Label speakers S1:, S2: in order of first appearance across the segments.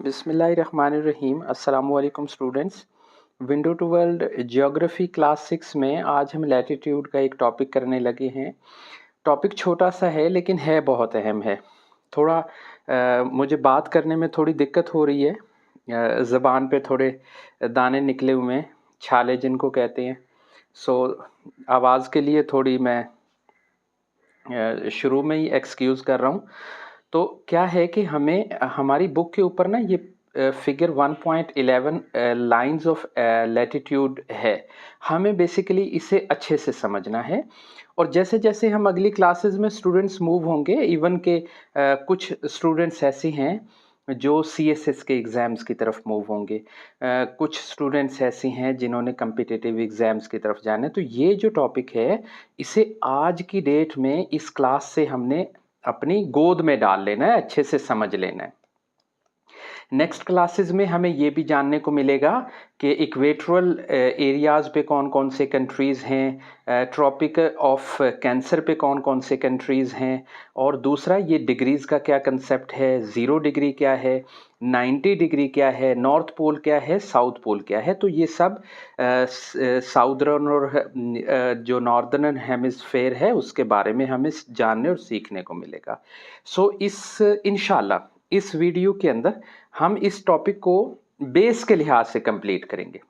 S1: बिस्मिल्लाहिर्रहमानिर्रहीम। अस्सलामुअलैकुम students. Window to world geography class 6 में आज हम लैटिट्यूड का एक टॉपिक करने लगे हैं। टॉपिक छोटा सा है लेकिन है बहुत अहम है। थोड़ा मुझे बात करने में थोड़ी दिक्कत हो रही है। ज़बान पे थोड़े दाने निकले हुए हैं, छाले जिनको कहते हैं। सो आवाज़ के लिए थोड़ी मैं शुरू में ही एक्सक्यूज़ कर रहा हूँ। तो क्या है कि हमें हमारी बुक के ऊपर ना ये फिगर 1.11 लाइंस ऑफ लैटिट्यूड है। हमें बेसिकली इसे अच्छे से समझना है और जैसे जैसे हम अगली क्लासेस में स्टूडेंट्स मूव होंगे, इवन के कुछ स्टूडेंट्स ऐसे हैं जो CSS के एग्ज़ाम्स की तरफ मूव होंगे, कुछ स्टूडेंट्स ऐसे हैं जिन्होंने कम्पिटिटिव एग्ज़ाम्स की तरफ जाना है। तो ये जो टॉपिक है इसे आज की डेट में इस क्लास से हमने अपनी गोद में डाल लेना है, अच्छे से समझ लेना है। नेक्स्ट क्लासेस में हमें ये भी जानने को मिलेगा कि इक्वेटोरल एरियाज़ पे कौन कौन से कंट्रीज़ हैं, ट्रॉपिक ऑफ कैंसर पे कौन कौन से कंट्रीज़ हैं, और दूसरा ये डिग्रीज़ का क्या कंसेप्ट है, 0 डिग्री क्या है, 90 डिग्री क्या है, नॉर्थ पोल क्या है, साउथ पोल क्या है। तो ये सब साउदर्न और जो नॉर्दर्न हेमिस्फेयर है उसके बारे में हमें जानने और सीखने को मिलेगा। सो इंशाल्लाह इस वीडियो के अंदर हम इस टॉपिक को बेस के लिहाज से कंप्लीट करेंगे।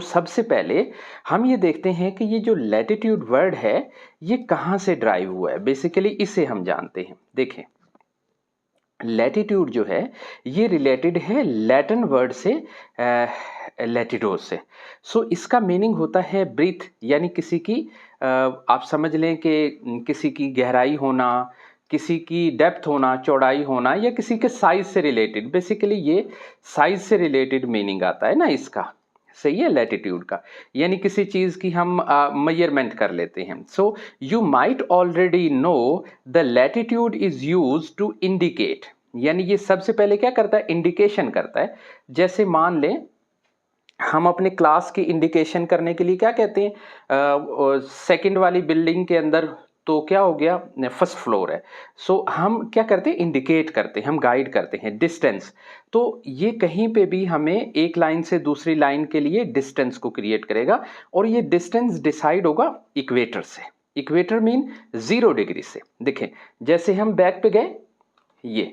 S1: सबसे पहले हम ये देखते हैं कि ये जो लैटिट्यूड वर्ड है ये कहाँ से ड्राइव हुआ है। बेसिकली इसे हम जानते हैं। देखें, लैटिट्यूड जो है ये रिलेटेड है लैटिन वर्ड से, लैटिडोस से। इसका मीनिंग होता है ब्रीथ, यानी किसी की आप समझ लें कि किसी की गहराई होना, किसी की डेप्थ होना, चौड़ाई होना, या किसी के साइज से रिलेटेड। बेसिकली ये साइज से रिलेटेड मीनिंग आता है ना इसका। सही है, लैटिट्यूड का यानी किसी चीज की हम मेजरमेंट कर लेते हैं। You might already know the latitude is use to indicate, यानी ये सबसे पहले क्या करता है, इंडिकेशन करता है। जैसे मान लें हम अपने क्लास की इंडिकेशन करने के लिए क्या कहते हैं, सेकंड वाली बिल्डिंग के अंदर तो क्या हो गया, फर्स्ट फ्लोर है। हम क्या करते हैं, इंडिकेट करते हैं, हम गाइड करते हैं डिस्टेंस। तो ये कहीं पे भी हमें एक लाइन से दूसरी लाइन के लिए डिस्टेंस को क्रिएट करेगा, और ये डिस्टेंस डिसाइड होगा इक्वेटर से। इक्वेटर मीन 0 डिग्री से। देखें, जैसे हम बैक पे गए, ये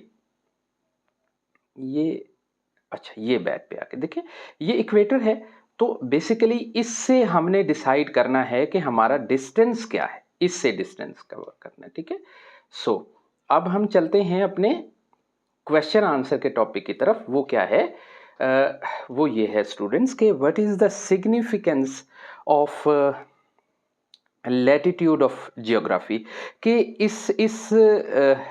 S1: अच्छा, ये बैक पे आके देखिए ये इक्वेटर है। तो बेसिकली इससे हमने डिसाइड करना है कि हमारा डिस्टेंस क्या है, इससे डिस्टेंस कवर करना है। ठीक है। अब हम चलते हैं अपने क्वेश्चन आंसर के टॉपिक की तरफ। वो क्या है, वो ये है स्टूडेंट्स के what is the significance of latitude of geography, कि इस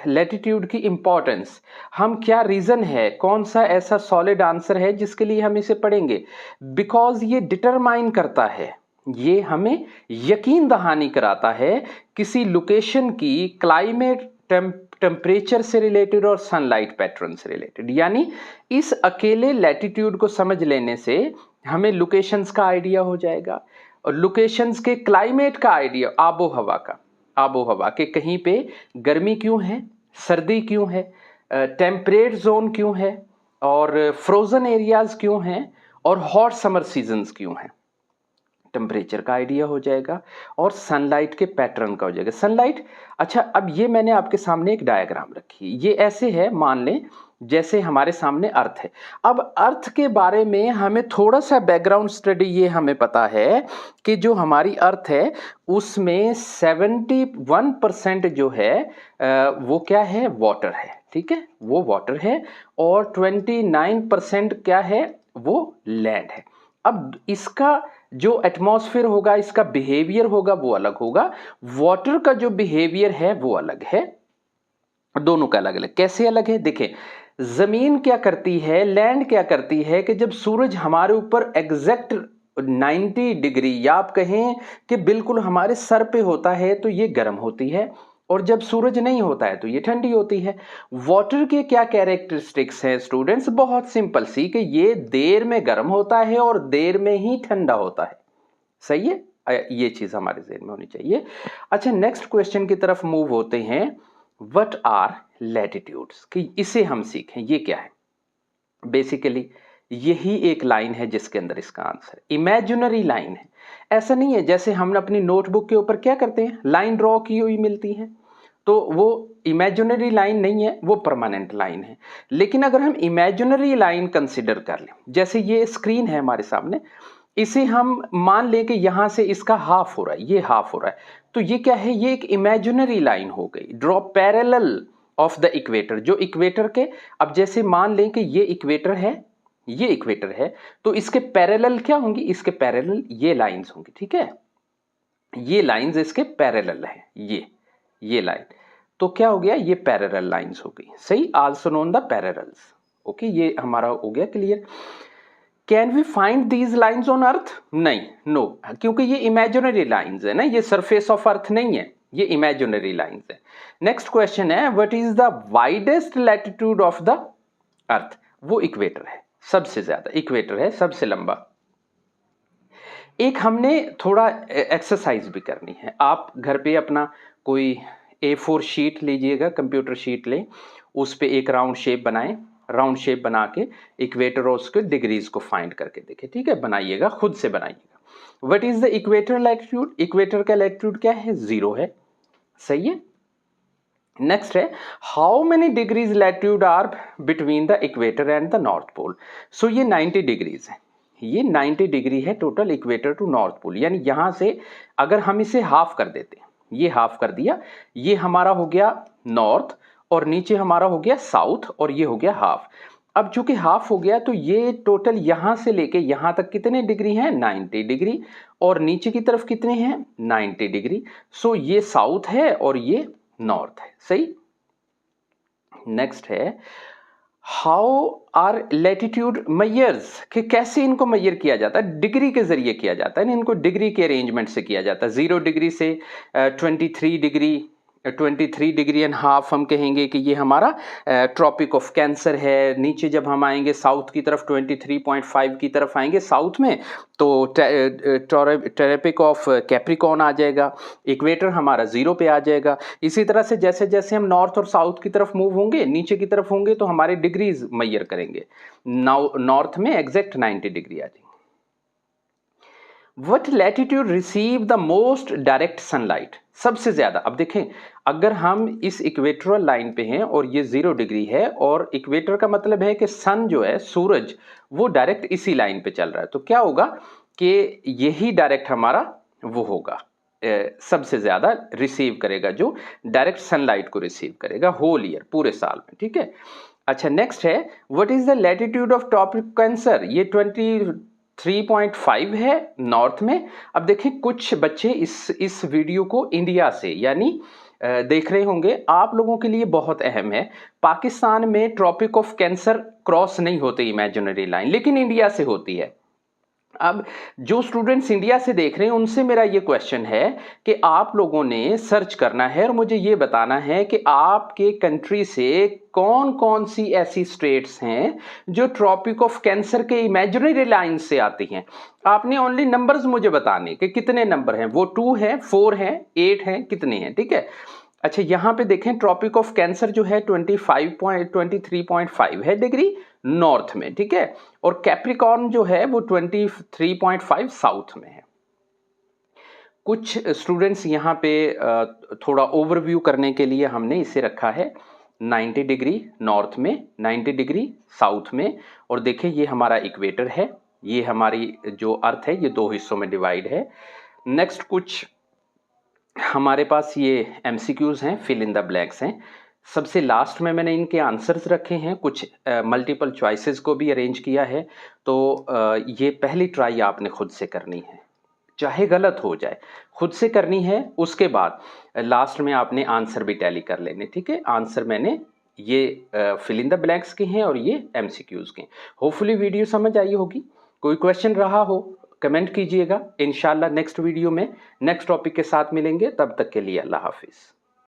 S1: लैटिट्यूड की इम्पोर्टेंस, हम क्या रीज़न है, कौन सा ऐसा सॉलिड आंसर है जिसके लिए हम इसे पढ़ेंगे। बिकॉज ये डिटरमाइन करता है, ये हमें यकीन दहानी कराता है किसी लोकेशन की क्लाइमेट, टेम्परेचर से रिलेटेड और सनलाइट पैटर्न से रिलेटेड। यानी इस अकेले लैटिट्यूड को समझ लेने से हमें लोकेशंस का आइडिया हो जाएगा, और लोकेशंस के क्लाइमेट का आइडिया, आबो हवा का, आबो हवा के कहीं पे गर्मी क्यों है, सर्दी क्यों है, टेम्परेट जोन क्यों है, और फ्रोजन एरियाज क्यों हैं, और हॉट समर सीजन्स क्यों हैं। टेम्परेचर का आइडिया हो जाएगा और सनलाइट के पैटर्न का हो जाएगा। सनलाइट, अच्छा, अब ये मैंने आपके सामने एक डायग्राम रखी, ये ऐसे है, मान लें जैसे हमारे सामने अर्थ है। अब अर्थ के बारे में हमें थोड़ा सा बैकग्राउंड स्टडी, ये हमें पता है कि जो हमारी अर्थ है उसमें 71% जो है वो क्या है, वाटर है। ठीक है, वो वाटर है, और 29% क्या है, वो लैंड है। अब इसका जो एटमॉस्फेयर होगा, इसका बिहेवियर होगा, वो अलग होगा। वाटर का जो बिहेवियर है वो अलग है, दोनों का अलग अलग। कैसे अलग है, देखें, जमीन क्या करती है, लैंड क्या करती है, कि जब सूरज हमारे ऊपर एग्जैक्ट 90 डिग्री, या आप कहें कि बिल्कुल हमारे सर पे होता है तो ये गर्म होती है, और जब सूरज नहीं होता है तो ये ठंडी होती है। वाटर के क्या कैरेक्टरिस्टिक्स हैं स्टूडेंट्स, बहुत सिंपल सी, कि ये देर में गर्म होता है और देर में ही ठंडा होता है। सही है, ये चीज हमारे ज़हन में होनी चाहिए। अच्छा, नेक्स्ट क्वेश्चन की तरफ मूव होते हैं। व्हाट आर लैटिट्यूड्स, कि इसे हम सीखें, ये क्या है। बेसिकली यही एक लाइन है जिसके अंदर इसका आंसर इमेजिनरी लाइन है। ऐसा नहीं है जैसे हम अपनी नोटबुक के ऊपर क्या करते हैं, लाइन ड्रॉ की हुई मिलती है, तो वो इमेजिनरी लाइन नहीं है, वो परमानेंट लाइन है। लेकिन अगर हम इमेजिनरी लाइन कंसिडर कर लें, जैसे ये स्क्रीन है हमारे सामने, इसे हम मान लें कि यहां से इसका हाफ हो रहा है, ये हाफ हो रहा है, तो ये क्या है, ये एक इमेजिनरी लाइन हो गई, draw parallel of the equator, जो इक्वेटर के, अब जैसे मान लें कि ये इक्वेटर है, ये इक्वेटर है, तो इसके पैरेलल क्या होंगी, इसके पैरेलल ये लाइंस होंगी, ठीक है, ये लाइंस इसके पैरेलल है, ये लाइन, तो क्या हो गया, ये पैरेलल लाइंस हो गई, सही, also known the parallels. Okay, ये हमारा हो गया clear. Can we find these lines on earth, नहीं, नो, क्योंकि ये इमेजिनरी लाइंस है ना, ये सरफेस ऑफ अर्थ नहीं है, ये इमेजिनरी लाइंस है। नेक्स्ट क्वेश्चन है, what is the widest latitude of the earth, वो इक्वेटर है, सबसे ज्यादा इक्वेटर है, सबसे लंबा। एक हमने थोड़ा एक्सरसाइज भी करनी है, आप घर पे अपना कोई A4 शीट लीजिएगा, कंप्यूटर शीट लें, उस पे एक राउंड शेप बनाएं, राउंड शेप बना के इक्वेटर और उसके डिग्रीज को फाइंड करके देखें, ठीक है, बनाइएगा, खुद से बनाइएगा। What is the equator latitude, equator का लैटिट्यूड क्या है, 0 है, सही है। नेक्स्ट है, how many degrees latitude are between the equator and the north pole, so ये 90 डिग्रीज है, ये 90 डिग्री है total equator to north pole, यानी यहां से अगर हम इसे हाफ कर देते हैं, ये हाफ कर दिया, ये हमारा हो गया नॉर्थ और नीचे हमारा हो गया साउथ और ये हो गया हाफ। अब चूंकि हाफ हो गया तो ये टोटल यहां से लेके यहां तक कितने डिग्री हैं, 90 डिग्री, और नीचे की तरफ कितने हैं, 90 डिग्री, सो ये साउथ है और ये नॉर्थ है, सही। नेक्स्ट है, हाउ आर लैटिट्यूड मेजर्स, कि कैसे इनको मेजर किया जाता है, डिग्री के जरिए किया जाता है, इनको डिग्री के अरेंजमेंट से किया जाता है। 0 डिग्री से 23 डिग्री, 23 डिग्री एंड हाफ हम कहेंगे कि ये हमारा ट्रॉपिक ऑफ कैंसर है। नीचे जब हम आएंगे साउथ की तरफ, 23.5 की तरफ आएंगे साउथ में, तो ट्रॉपिक ऑफ कैप्रिकॉर्न आ जाएगा, इक्वेटर हमारा 0 पे आ जाएगा। इसी तरह से जैसे जैसे हम नॉर्थ और साउथ की तरफ मूव होंगे, नीचे की तरफ होंगे, तो हमारे डिग्रीज मेजर करेंगे, नॉर्थ में एग्जैक्ट 90 डिग्री आ जाएगी। What latitude receive the most direct sunlight, सबसे ज्यादा। अब देखें, अगर हम इस इक्वेटोरल लाइन पे हैं और ये 0 डिग्री है, और इक्वेटर का मतलब है कि सन जो है, सूरज, वो डायरेक्ट इसी लाइन पे चल रहा है, तो क्या होगा कि यही डायरेक्ट हमारा वो होगा, सबसे ज्यादा रिसीव करेगा, जो डायरेक्ट सनलाइट को रिसीव करेगा होल ईयर, पूरे साल में, ठीक है। अच्छा, नेक्स्ट है, what is the latitude of tropic cancer, ये 23.5 है नॉर्थ में। अब देखें, कुछ बच्चे इस वीडियो को इंडिया से यानी देख रहे होंगे, आप लोगों के लिए बहुत अहम है, पाकिस्तान में ट्रॉपिक ऑफ कैंसर क्रॉस नहीं होती इमेजिनरी लाइन, लेकिन इंडिया से होती है। अब जो स्टूडेंट्स इंडिया से देख रहे हैं, उनसे मेरा ये क्वेश्चन है कि आप लोगों ने सर्च करना है और मुझे ये बताना है कि आपके कंट्री से कौन कौन सी ऐसी स्टेट्स हैं जो ट्रॉपिक ऑफ कैंसर के इमेजिनरी लाइन से आती हैं। आपने ओनली नंबर्स मुझे बताने कि कितने नंबर हैं, वो 2 हैं, 4 हैं, 8 हैं, कितने हैं, ठीक है। अच्छा, यहां पे देखें, ट्रॉपिक ऑफ कैंसर जो है 23.5 है डिग्री नॉर्थ में, ठीक है, और कैप्रिकॉर्न जो है वो 23.5 साउथ में है। कुछ स्टूडेंट्स यहाँ पे थोड़ा ओवरव्यू करने के लिए हमने इसे रखा है 90 डिग्री नॉर्थ में, 90 डिग्री साउथ में, और देखें ये हमारा इक्वेटर है, ये हमारी जो अर्थ है ये 2 हिस्सों में डिवाइड है। नेक्स्ट कुछ हमारे पास ये MCQs हैं, फिल इन द ब्लैंक्स हैं। सबसे लास्ट में मैंने इनके आंसर्स रखे हैं, कुछ मल्टीपल चॉइसेस को भी अरेंज किया है, तो ये पहली ट्राई आपने खुद से करनी है, चाहे गलत हो जाए, खुद से करनी है। उसके बाद लास्ट में आपने आंसर भी टैली कर लेने, ठीक है। आंसर मैंने ये फिल इन द ब्लैंक्स के हैं और ये MCQs के। होपफुली वीडियो समझ आई होगी। कोई क्वेश्चन रहा हो कमेंट कीजिएगा। इंशाल्लाह नेक्स्ट वीडियो में नेक्स्ट टॉपिक के साथ मिलेंगे, तब तक के लिए अल्लाह हाफिज़।